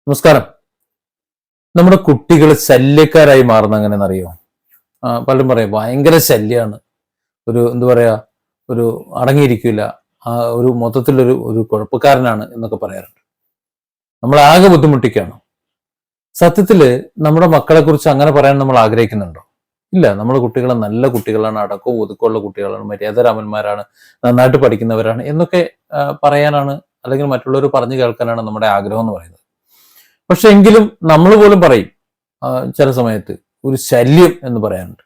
നമസ്കാരം. നമ്മുടെ കുട്ടികൾ ശല്യക്കാരായി മാറുന്ന എങ്ങനെയെന്നറിയോ? പലരും പറയും ഭയങ്കര ശല്യമാണ്, ഒരു എന്താ പറയാ, ഒരു അടങ്ങിയിരിക്കില്ല, ഒരു മൊത്തത്തിലൊരു ഒരു കുഴപ്പക്കാരനാണ് എന്നൊക്കെ പറയാറുണ്ട്. നമ്മളാകെ ബുദ്ധിമുട്ടിക്കുകയാണ്. സത്യത്തില് നമ്മുടെ മക്കളെ കുറിച്ച് അങ്ങനെ പറയാൻ നമ്മൾ ആഗ്രഹിക്കുന്നുണ്ടോ? ഇല്ല. നമ്മുടെ കുട്ടികളെ നല്ല കുട്ടികളാണ്, അടക്കവും ഒതുക്കമുള്ള കുട്ടികളാണ്, മര്യാദരാമന്മാരാണ്, നന്നായിട്ട് പഠിക്കുന്നവരാണ് എന്നൊക്കെ പറയാനാണ്, അല്ലെങ്കിൽ മറ്റുള്ളവർ പറഞ്ഞു കേൾക്കാനാണ് നമ്മുടെ ആഗ്രഹം എന്ന് പറയുന്നത്. പക്ഷെ എങ്കിലും നമ്മൾ പോലും പറയും ചില സമയത്ത് ഒരു ശല്യം എന്ന് പറയാനുണ്ട്.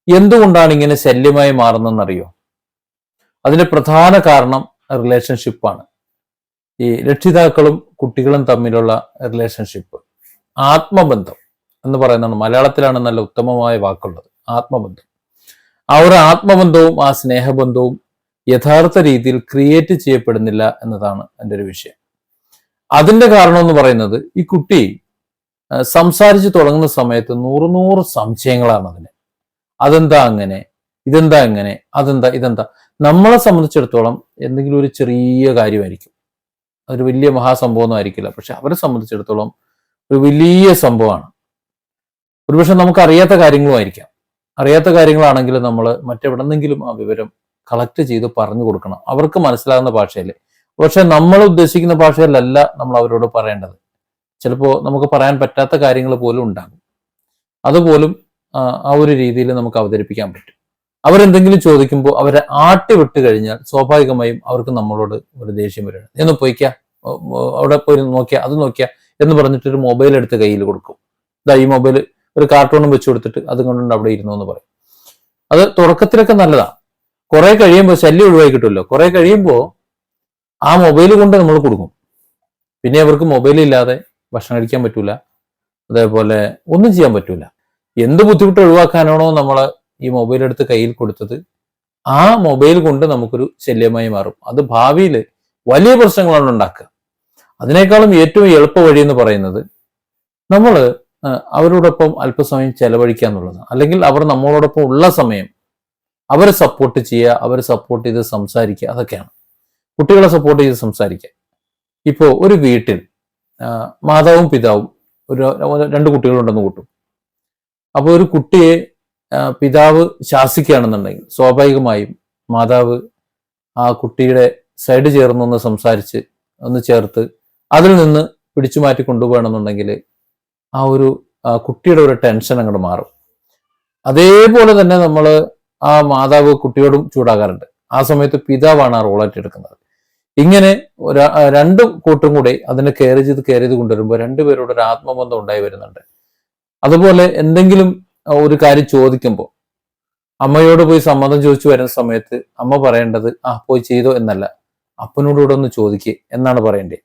എന്തുകൊണ്ടാണ് ഇങ്ങനെ ശല്യമായി മാറുന്നതെന്നറിയോ? അതിന്റെ പ്രധാന കാരണം റിലേഷൻഷിപ്പാണ്. ഈ രക്ഷിതാക്കളും കുട്ടികളും തമ്മിലുള്ള റിലേഷൻഷിപ്പ്, ആത്മബന്ധം എന്ന് പറയുന്നതാണ്. മലയാളത്തിലാണ് നല്ല ഉത്തമമായ വാക്കുള്ളത്, ആത്മബന്ധം. ആ ഒരു ആത്മബന്ധവും ആ സ്നേഹബന്ധവും യഥാർത്ഥ രീതിയിൽ ക്രിയേറ്റ് ചെയ്യപ്പെടുന്നില്ല എന്നതാണ് എൻ്റെ ഒരു വിഷയം. അതിന്റെ കാരണം എന്ന് പറയുന്നത്, ഈ കുട്ടി സംസാരിച്ചു തുടങ്ങുന്ന സമയത്ത് നൂറ് സംശയങ്ങളാണ് അതിന്. അതെന്താ അങ്ങനെ, ഇതെന്താ അങ്ങനെ, അതെന്താ ഇതെന്താ. നമ്മളെ സംബന്ധിച്ചിടത്തോളം എന്തെങ്കിലും ഒരു ചെറിയ കാര്യമായിരിക്കും, അതൊരു വലിയ മഹാസംഭവമൊന്നും ആയിരിക്കില്ല. പക്ഷെ അവരെ സംബന്ധിച്ചിടത്തോളം ഒരു വലിയ സംഭവമാണ്. ഒരുപക്ഷെ നമുക്ക് അറിയാത്ത കാര്യങ്ങളും ആയിരിക്കാം. അറിയാത്ത കാര്യങ്ങളാണെങ്കിൽ നമ്മൾ മറ്റെവിടെന്നെങ്കിലും ആ വിവരം കളക്ട് ചെയ്ത് പറഞ്ഞു കൊടുക്കണം, അവർക്ക് മനസ്സിലാകുന്ന ഭാഷയിൽ. പക്ഷെ നമ്മൾ ഉദ്ദേശിക്കുന്ന ഭാഷയിലല്ല നമ്മൾ അവരോട് പറയേണ്ടത്. ചിലപ്പോൾ നമുക്ക് പറയാൻ പറ്റാത്ത കാര്യങ്ങൾ പോലും ഉണ്ടാകും. അതുപോലും ആ ഒരു രീതിയിൽ നമുക്ക് അവതരിപ്പിക്കാൻ പറ്റും. അവരെന്തെങ്കിലും ചോദിക്കുമ്പോൾ അവരെ ആട്ടി വിട്ട് കഴിഞ്ഞാൽ സ്വാഭാവികമായും അവർക്ക് നമ്മളോട് ഒരു ദേഷ്യം വരികയാണ്. എന്ന് പോയിക്കാ, അവിടെ പോയി നോക്കിയാ, അത് നോക്കിയാ എന്ന് പറഞ്ഞിട്ട് ഒരു മൊബൈൽ എടുത്ത് കയ്യിൽ കൊടുക്കും. ഇതാ ഈ മൊബൈൽ, ഒരു കാർട്ടൂണും വെച്ച് കൊടുത്തിട്ട് അത് കൊണ്ടുണ്ട് അവിടെ ഇരുന്നു എന്ന് പറയും. അത് തുടക്കത്തിലൊക്കെ നല്ലതാണ്. കുറെ കഴിയുമ്പോൾ ശല്യം ഒഴിവായി കിട്ടുമല്ലോ. കുറെ കഴിയുമ്പോൾ ആ മൊബൈൽ കൊണ്ട് നമ്മൾ കൊടുക്കും. പിന്നെ അവർക്ക് മൊബൈൽ ഇല്ലാതെ ഭക്ഷണം കഴിക്കാൻ പറ്റൂല, അതേപോലെ ഒന്നും ചെയ്യാൻ പറ്റൂല. എന്ത് ബുദ്ധിമുട്ട് ഒഴിവാക്കാനാണോ നമ്മൾ ഈ മൊബൈൽ എടുത്ത് കയ്യിൽ കൊടുത്തത്, ആ മൊബൈൽ കൊണ്ട് നമുക്കൊരു ശല്യമായി മാറും. അത് ഭാവിയിൽ വലിയ പ്രശ്നങ്ങളാണ് ഉണ്ടാക്കുക. അതിനേക്കാളും ഏറ്റവും എളുപ്പ വഴി എന്ന് പറയുന്നത് നമ്മൾ അവരോടൊപ്പം അല്പസമയം ചെലവഴിക്കുക എന്നുള്ളതാണ്. അല്ലെങ്കിൽ അവർ നമ്മളോടൊപ്പം ഉള്ള സമയം അവരെ സപ്പോർട്ട് ചെയ്യുക, അവരെ സപ്പോർട്ട് ചെയ്ത് സംസാരിക്കുക, അതൊക്കെയാണ്. കുട്ടികളെ സപ്പോർട്ട് ചെയ്ത് സംസാരിക്കുക. ഇപ്പോൾ ഒരു വീട്ടിൽ മാതാവും പിതാവും രണ്ട് കുട്ടികളുണ്ടെന്ന് കൂട്ടും. അപ്പോൾ ഒരു കുട്ടിയെ പിതാവ് ശാസിക്കുകയാണെന്നുണ്ടെങ്കിൽ സ്വാഭാവികമായും മാതാവ് ആ കുട്ടിയുടെ സൈഡ് ചേർന്നൊന്ന് സംസാരിച്ച് ഒന്ന് ചേർത്ത് അതിൽ നിന്ന് പിടിച്ചു മാറ്റി കൊണ്ടുപോകണമെന്നുണ്ടെങ്കിൽ ആ ഒരു കുട്ടിയുടെ ഒരു ടെൻഷൻ അങ്ങോട്ട് മാറും. അതേപോലെ തന്നെ നമ്മൾ ആ മാതാവ് കുട്ടിയോടും ചൂടാകാറുണ്ട്. ആ സമയത്ത് പിതാവാണ് ആ റോളായിട്ട് എടുക്കുന്നത്. ഇങ്ങനെ രണ്ട് കൂട്ടും കൂടി അതിനെ കെയർ ചെയ്ത് കൊണ്ടുവരുമ്പോൾ രണ്ടുപേരോട് ഒരു ആത്മബന്ധം ഉണ്ടായി വരുന്നുണ്ട്. അതുപോലെ എന്തെങ്കിലും ഒരു കാര്യം ചോദിക്കുമ്പോൾ അമ്മയോട് പോയി സമ്മതം ചോദിച്ചു വരുന്ന സമയത്ത് അമ്മ പറയേണ്ടത് പോയി ചെയ്തോ എന്നല്ല, അപ്പനോടുകൂടെ ഒന്ന് ചോദിക്കുക എന്നാണ് പറയേണ്ടത്.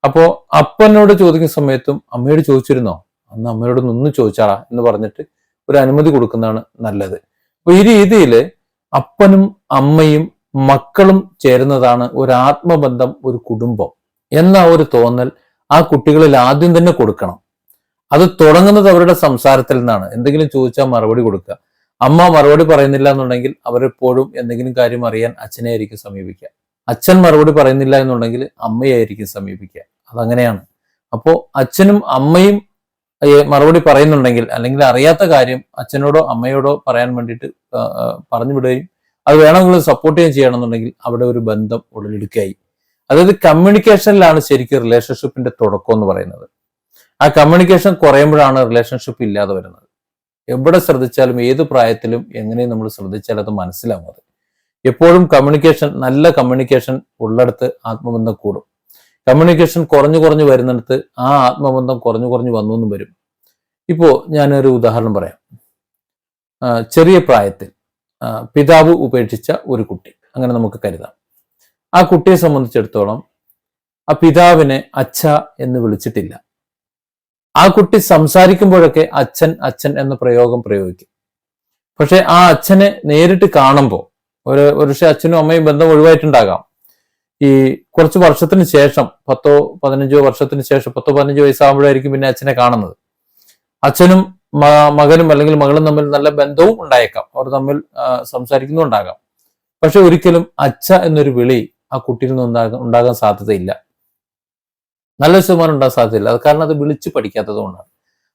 അപ്പോ അപ്പനോട് ചോദിക്കുന്ന സമയത്തും അമ്മയോട് ചോദിച്ചിരുന്നോ, അന്ന് അമ്മയോട് ഒന്ന് ചോദിച്ചാളാ എന്ന് പറഞ്ഞിട്ട് ഒരു അനുമതി കൊടുക്കുന്നതാണ് നല്ലത്. അപ്പൊ ഈ രീതിയിൽ അപ്പനും അമ്മയും മക്കളും ചേരുന്നതാണ് ഒരു ആത്മബന്ധം, ഒരു കുടുംബം എന്ന ഒരു തോന്നൽ ആ കുട്ടികളിൽ ആദ്യം തന്നെ കൊടുക്കണം. അത് തുടങ്ങുന്നത് അവരുടെ സംസാരത്തിൽ നിന്നാണ്. എന്തെങ്കിലും ചോദിച്ചാൽ മറുപടി കൊടുക്കുക. അമ്മ മറുപടി പറയുന്നില്ല എന്നുണ്ടെങ്കിൽ അവരെപ്പോഴും എന്തെങ്കിലും കാര്യം അറിയാൻ അച്ഛനെ ആയിരിക്കും സമീപിക്കുക. അച്ഛൻ മറുപടി പറയുന്നില്ല എന്നുണ്ടെങ്കിൽ അമ്മയായിരിക്കും സമീപിക്കുക. അതങ്ങനെയാണ്. അപ്പോൾ അച്ഛനും അമ്മയും മറുപടി പറയുന്നുണ്ടെങ്കിൽ, അല്ലെങ്കിൽ അറിയാത്ത കാര്യം അച്ഛനോടോ അമ്മയോടോ പറയാൻ വേണ്ടിയിട്ട് പറഞ്ഞു വിടുകയും അത് വേണമെങ്കിൽ സപ്പോർട്ട് ചെയ്യുകയും ചെയ്യണമെന്നുണ്ടെങ്കിൽ അവിടെ ഒരു ബന്ധം ഉടലെടുക്കുകയായി. അതായത് കമ്മ്യൂണിക്കേഷനിലാണ് ശരിക്കും റിലേഷൻഷിപ്പിന്റെ തുടക്കം എന്ന് പറയുന്നത്. ആ കമ്മ്യൂണിക്കേഷൻ കുറയുമ്പോഴാണ് റിലേഷൻഷിപ്പ് ഇല്ലാതെ വരുന്നത്. എവിടെ ശ്രദ്ധിച്ചാലും ഏത് പ്രായത്തിലും എങ്ങനെയും നമ്മൾ ശ്രദ്ധിച്ചാൽ അത് മനസ്സിലാവും. അത് എപ്പോഴും കമ്മ്യൂണിക്കേഷൻ, നല്ല കമ്മ്യൂണിക്കേഷൻ ഉള്ളിടത്ത് ആത്മബന്ധം കൂടും. കമ്മ്യൂണിക്കേഷൻ കുറഞ്ഞു വരുന്നിടത്ത് ആ ആത്മബന്ധം കുറഞ്ഞു വന്നു എന്നും വരും. ഇപ്പോ ഞാനൊരു ഉദാഹരണം പറയാം. ചെറിയ പ്രായത്തിൽ പിതാവ് ഉപേക്ഷിച്ച ഒരു കുട്ടി, അങ്ങനെ നമുക്ക് കരുതാം. ആ കുട്ടിയെ സംബന്ധിച്ചിടത്തോളം ആ പിതാവിനെ അച്ഛ എന്ന് വിളിച്ചിട്ടില്ല. ആ കുട്ടി സംസാരിക്കുമ്പോഴൊക്കെ അച്ഛൻ അച്ഛൻ എന്ന പ്രയോഗിക്കും. പക്ഷെ ആ അച്ഛനെ നേരിട്ട് കാണുമ്പോൾ ഒരുപക്ഷെ അച്ഛനും അമ്മയും ബന്ധം ഒഴിവായിട്ടുണ്ടാകാം. ഈ കുറച്ച് വർഷത്തിന് ശേഷം 10-15 വർഷത്തിന് ശേഷം 10-15 വയസ്സാകുമ്പോഴായിരിക്കും പിന്നെ അച്ഛനെ കാണുന്നത്. അച്ഛനും മകനും അല്ലെങ്കിൽ മകളും തമ്മിൽ നല്ല ബന്ധവും ഉണ്ടായേക്കാം, അവർ തമ്മിൽ സംസാരിക്കുന്നുണ്ടാകാം. പക്ഷെ ഒരിക്കലും അച്ഛ എന്നൊരു വിളി ആ കുട്ടിയിൽ നിന്ന് ഉണ്ടാകാൻ സാധ്യതയില്ല. നല്ലൊരു ശതമാനം ഉണ്ടാകാൻ സാധ്യതയില്ല. അത് കാരണം അത് വിളിച്ച് പഠിക്കാത്തത് കൊണ്ടാണ്.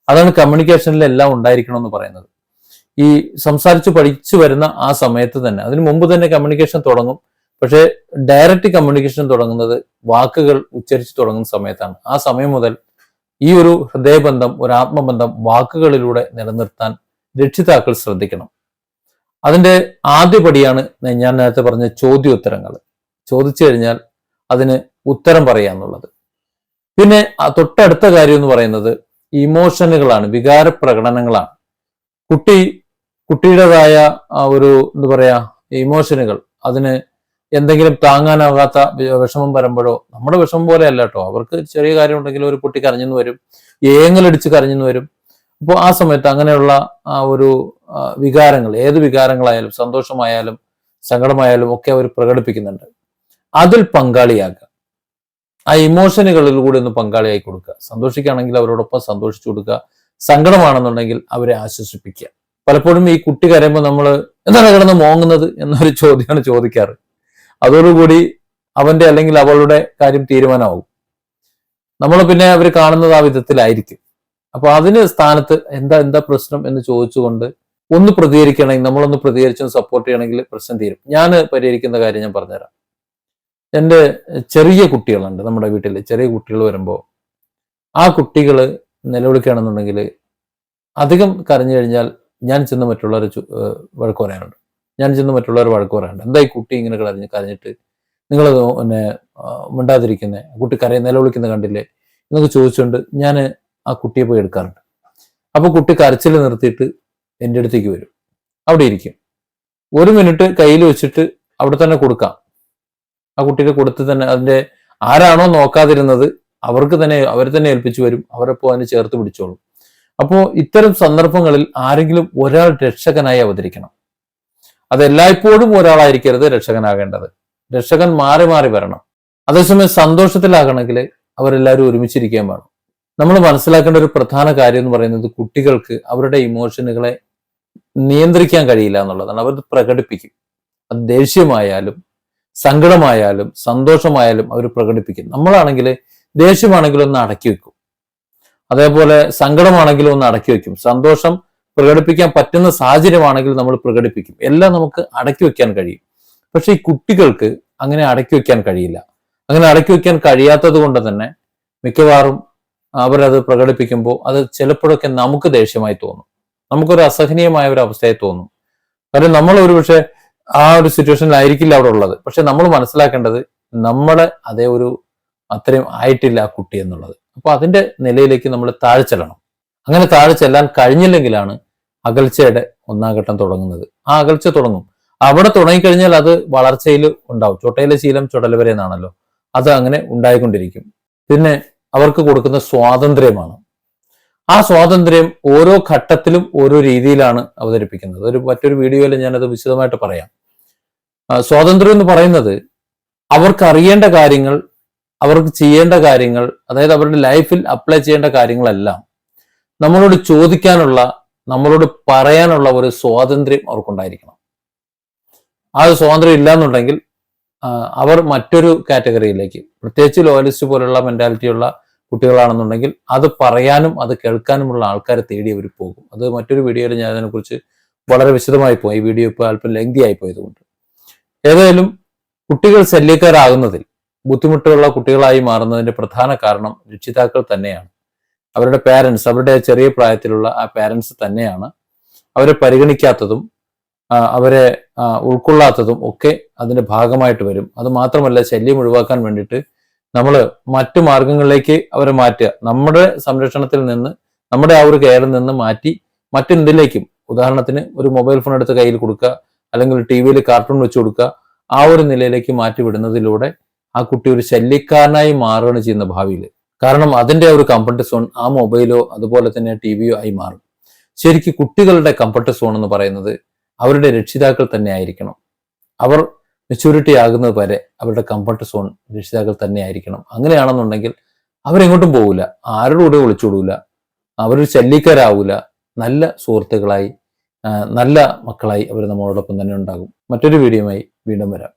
അതാണ് കമ്മ്യൂണിക്കേഷനിൽ എല്ലാം ഉണ്ടായിരിക്കണം എന്ന് പറയുന്നത്. ഈ സംസാരിച്ച് പഠിച്ചു വരുന്ന ആ സമയത്ത് തന്നെ, അതിനു മുമ്പ് തന്നെ കമ്മ്യൂണിക്കേഷൻ തുടങ്ങും. പക്ഷേ ഡയറക്റ്റ് കമ്മ്യൂണിക്കേഷൻ തുടങ്ങുന്നത് വാക്കുകൾ ഉച്ചരിച്ച് തുടങ്ങുന്ന സമയത്താണ്. ആ സമയം മുതൽ ഈ ഒരു ഹൃദയബന്ധം, ഒരു ആത്മബന്ധം വാക്കുകളിലൂടെ നിലനിർത്താൻ രക്ഷിതാക്കൾ ശ്രദ്ധിക്കണം. അതിന്റെ ആദ്യപടിയാണ് ഞാൻ നേരത്തെ പറഞ്ഞ ചോദ്യോത്തരങ്ങൾ. ചോദിച്ചു കഴിഞ്ഞാൽ അതിന് ഉത്തരം പറയാന്നുള്ളത്. പിന്നെ തൊട്ടടുത്ത കാര്യം എന്ന് പറയുന്നത് ഇമോഷനുകളാണ്, വികാര പ്രകടനങ്ങളാണ്. കുട്ടിയുടേതായ ഒരു എന്താ പറയാ ഇമോഷനുകൾ, അതിന് എന്തെങ്കിലും താങ്ങാനാകാത്ത വിഷമം വരുമ്പോഴോ, നമ്മുടെ വിഷമം പോലെ അല്ല കേട്ടോ, അവർക്ക് ചെറിയ കാര്യം ഉണ്ടെങ്കിൽ ഒരു കുട്ടി കരഞ്ഞെന്ന് വരും, ഏങ്ങലടിച്ച് കരഞ്ഞെന്ന് വരും. അപ്പോൾ ആ സമയത്ത് അങ്ങനെയുള്ള ഒരു വികാരങ്ങൾ, ഏത് വികാരങ്ങളായാലും സന്തോഷമായാലും സങ്കടമായാലും ഒക്കെ അവർ പ്രകടിപ്പിക്കുന്നുണ്ട്. അതിൽ പങ്കാളിയാക്കുക, ആ ഇമോഷനുകളിൽ കൂടി ഒന്ന് പങ്കാളിയായി കൊടുക്കുക. സന്തോഷിക്കുകയാണെങ്കിൽ അവരോടൊപ്പം സന്തോഷിച്ചു കൊടുക്കുക, സങ്കടമാണെന്നുണ്ടെങ്കിൽ അവരെ ആശ്വസിപ്പിക്കുക. പലപ്പോഴും ഈ കുട്ടി കരയുമ്പോൾ നമ്മൾ എന്താണ് കിടന്ന് മോങ്ങുന്നത് എന്നൊരു ചോദ്യമാണ് ചോദിക്കാറ്. അതോടുകൂടി അവന്റെ അല്ലെങ്കിൽ അവളുടെ കാര്യം തീരുമാനമാകും. നമ്മൾ പിന്നെ അവർ കാണുന്നത് ആ വിധത്തിലായിരിക്കും. അപ്പൊ അതിന് സ്ഥാനത്ത് എന്താ പ്രശ്നം എന്ന് ചോദിച്ചുകൊണ്ട് ഒന്ന് പ്രതികരിക്കണമെങ്കിൽ, നമ്മളൊന്ന് പ്രതികരിച്ചൊന്ന് സപ്പോർട്ട് ചെയ്യണമെങ്കിൽ പ്രശ്നം തീരും. ഞാൻ പരിഹരിക്കുന്ന കാര്യം ഞാൻ പറഞ്ഞുതരാം. എൻ്റെ ചെറിയ കുട്ടികളുണ്ട് നമ്മുടെ വീട്ടിൽ. ചെറിയ കുട്ടികൾ വരുമ്പോൾ ആ കുട്ടികൾ നിലവിളിക്കുകയാണെന്നുണ്ടെങ്കിൽ, അധികം കരഞ്ഞു കഴിഞ്ഞാൽ ഞാൻ ചെന്ന് മറ്റുള്ളവർ വഴക്ക് പറയാറുണ്ട്. എന്താ ഈ കുട്ടി ഇങ്ങനെ കരഞ്ഞിട്ട് നിങ്ങൾ പിന്നെ മിണ്ടാതിരിക്കുന്നത്, കുട്ടി നിലവിളിക്കുന്ന കണ്ടില്ലേ എന്നൊക്കെ ചോദിച്ചുകൊണ്ട് ഞാൻ ആ കുട്ടിയെ പോയി എടുക്കാറുണ്ട്. അപ്പൊ കുട്ടി കരച്ചിൽ നിർത്തിയിട്ട് എൻ്റെ അടുത്തേക്ക് വരും, അവിടെ ഇരിക്കും. 1 മിനിറ്റ് കയ്യിൽ വെച്ചിട്ട് അവിടെ തന്നെ കൊടുക്കാം. ആ കുട്ടിക്ക് കൊടുത്ത് തന്നെ അതിന്റെ ആരാണോ നോക്കാതിരുന്നത് അവർ തന്നെ ഏൽപ്പിച്ചു വരും. അവരെപ്പോ അതിനെ ചേർത്ത് പിടിച്ചോളും. അപ്പോ ഇത്തരം സന്ദർഭങ്ങളിൽ ആരെങ്കിലും ഒരാൾ രക്ഷകനായി അവതരിക്കണം. അത് എല്ലായ്പ്പോഴും ഒരാളായിരിക്കരുത് രക്ഷകനാകേണ്ടത്. രക്ഷകൻ മാറി മാറി വരണം. അതേസമയം സന്തോഷത്തിലാകണമെങ്കിൽ അവരെല്ലാവരും ഒരുമിച്ചിരിക്കാൻ വേണം. നമ്മൾ മനസ്സിലാക്കേണ്ട ഒരു പ്രധാന കാര്യം എന്ന് പറയുന്നത്, കുട്ടികൾക്ക് അവരുടെ ഇമോഷനുകളെ നിയന്ത്രിക്കാൻ കഴിയില്ല എന്നുള്ളതാണ്. അവർ പ്രകടിപ്പിക്കും. അത് ദേഷ്യമായാലും സങ്കടമായാലും സന്തോഷമായാലും അവർ പ്രകടിപ്പിക്കും. നമ്മളാണെങ്കിൽ ദേഷ്യമാണെങ്കിലും ഒന്ന് അടക്കി വെക്കും, അതേപോലെ സങ്കടമാണെങ്കിലും ഒന്ന് അടക്കി വെക്കും. സന്തോഷം പ്രകടിപ്പിക്കാൻ പറ്റുന്ന സാഹചര്യമാണെങ്കിൽ നമ്മൾ പ്രകടിപ്പിക്കും. എല്ലാം നമുക്ക് അടക്കി വെക്കാൻ കഴിയും. പക്ഷെ ഈ കുട്ടികൾക്ക് അങ്ങനെ അടക്കി വെക്കാൻ കഴിയില്ല. അങ്ങനെ അടക്കി വെക്കാൻ കഴിയാത്തത് കൊണ്ട് തന്നെ മിക്കവാറും അവരത് പ്രകടിപ്പിക്കുമ്പോൾ അത് ചിലപ്പോഴൊക്കെ നമുക്ക് ദേഷ്യമായി തോന്നും, നമുക്കൊരു അസഹനീയമായ ഒരു അവസ്ഥയായി തോന്നും. കാരണം നമ്മൾ ഒരുപക്ഷെ ആ ഒരു സിറ്റുവേഷനിലായിരിക്കില്ല അവിടെ ഉള്ളത്. പക്ഷെ നമ്മൾ മനസ്സിലാക്കേണ്ടത് നമ്മളെ അതേ ഒരു അത്രയും ആയിട്ടില്ല ആ കുട്ടി എന്നുള്ളത്. അപ്പൊ അതിന്റെ നിലയിലേക്ക് നമ്മൾ താഴെ ചെല്ലണം. അങ്ങനെ താഴെ ചെല്ലാൻ കഴിഞ്ഞില്ലെങ്കിലാണ് അകൽച്ചയുടെ 1-ാം ഘട്ടം തുടങ്ങുന്നത്. ആ അകൽച്ച തുടങ്ങും. അവിടെ തുടങ്ങിക്കഴിഞ്ഞാൽ അത് വളർച്ചയിൽ ഉണ്ടാവും. ചൊട്ടയിലെ ശീലം ചുടല വരെ എന്നാണല്ലോ, അത് അങ്ങനെ ഉണ്ടായിക്കൊണ്ടിരിക്കും. പിന്നെ അവർക്ക് കൊടുക്കുന്ന സ്വാതന്ത്ര്യമാണ്. ആ സ്വാതന്ത്ര്യം ഓരോ ഘട്ടത്തിലും ഓരോ രീതിയിലാണ് അവതരിപ്പിക്കുന്നത്. മറ്റൊരു വീഡിയോയിൽ ഞാനത് വിശദമായിട്ട് പറയാം. സ്വാതന്ത്ര്യം എന്ന് പറയുന്നത് അവർക്ക് അറിയേണ്ട കാര്യങ്ങൾ, അവർക്ക് ചെയ്യേണ്ട കാര്യങ്ങൾ, അതായത് അവരുടെ ലൈഫിൽ അപ്ലൈ ചെയ്യേണ്ട കാര്യങ്ങളെല്ലാം നമ്മളോട് ചോദിക്കാനുള്ള, നമ്മളോട് പറയാനുള്ള ഒരു സ്വാതന്ത്ര്യം അവർക്കുണ്ടായിരിക്കണം. ആ ഒരു സ്വാതന്ത്ര്യം ഇല്ലാന്നുണ്ടെങ്കിൽ അവർ മറ്റൊരു കാറ്റഗറിയിലേക്ക്, പ്രത്യേകിച്ച് ലോയലിസ്റ്റ് പോലുള്ള മെന്റാലിറ്റിയുള്ള കുട്ടികളാണെന്നുണ്ടെങ്കിൽ അത് പറയാനും അത് കേൾക്കാനുമുള്ള ആൾക്കാരെ തേടി അവർ പോകും. അത് മറ്റൊരു വീഡിയോയിൽ ഞാൻ അതിനെക്കുറിച്ച് വളരെ വിശദമായി പോയി. ഈ വീഡിയോ ഇപ്പോൾ അല്പം ലെങ്തി ആയി പോയതുകൊണ്ട്. ഏതായാലും കുട്ടികൾ ശല്യക്കാരാകുന്നതിൽ, ബുദ്ധിമുട്ടുള്ള കുട്ടികളായി മാറുന്നതിന്റെ പ്രധാന കാരണം രക്ഷിതാക്കൾ തന്നെയാണ്. അവരുടെ പാരൻസ്, അവരുടെ ചെറിയ പ്രായത്തിലുള്ള ആ പാരൻസ് തന്നെയാണ് അവരെ പരിഗണിക്കാത്തതും അവരെ ഉൾക്കൊള്ളാത്തതും ഒക്കെ അതിന്റെ ഭാഗമായിട്ട് വരും. അത് മാത്രമല്ല, ശല്യം ഒഴിവാക്കാൻ വേണ്ടിയിട്ട് നമ്മൾ മറ്റു മാർഗങ്ങളിലേക്ക് അവരെ മാറ്റുക. നമ്മുടെ സംരക്ഷണത്തിൽ നിന്ന്, നമ്മുടെ ആ ഒരു കെയറിൽ നിന്ന് മാറ്റി മറ്റെന്തിലേക്കും, ഉദാഹരണത്തിന് ഒരു മൊബൈൽ ഫോൺ എടുത്ത് കയ്യിൽ കൊടുക്കുക, അല്ലെങ്കിൽ ടി-വിയിൽ കാർട്ടൂൺ വെച്ച് കൊടുക്കുക, ആ ഒരു നിലയിലേക്ക് മാറ്റി വിടുന്നതിലൂടെ ആ കുട്ടി ഒരു ശല്യക്കാരനായി മാറുകയാണ് ചെയ്യുന്ന ഭാവിയിൽ. കാരണം അതിന്റെ ഒരു കംഫർട്ട് സോൺ ആ മൊബൈലോ അതുപോലെ തന്നെ ടി-വിയോ ആയി മാറും. ശരിക്കും കുട്ടികളുടെ കംഫർട്ട് സോൺ എന്ന് പറയുന്നത് അവരുടെ രക്ഷിതാക്കൾ തന്നെ ആയിരിക്കണം. അവർ മെച്യൂരിറ്റി ആകുന്നത് വരെ അവരുടെ കംഫർട്ട് സോൺ രക്ഷിതാക്കൾ തന്നെ ആയിരിക്കണം. അങ്ങനെയാണെന്നുണ്ടെങ്കിൽ അവരെങ്ങോട്ടും പോകില്ല, ആരുടെ കൂടെ ഒളിച്ചോടൂല, അവരൊരു ശല്യക്കാരാവൂല, നല്ല സുഹൃത്തുക്കളായി നല്ല മക്കളായി അവർ നമ്മളോടൊപ്പം തന്നെ ഉണ്ടാകും. മറ്റൊരു വീഡിയോയുമായി വീണ്ടും വരാം.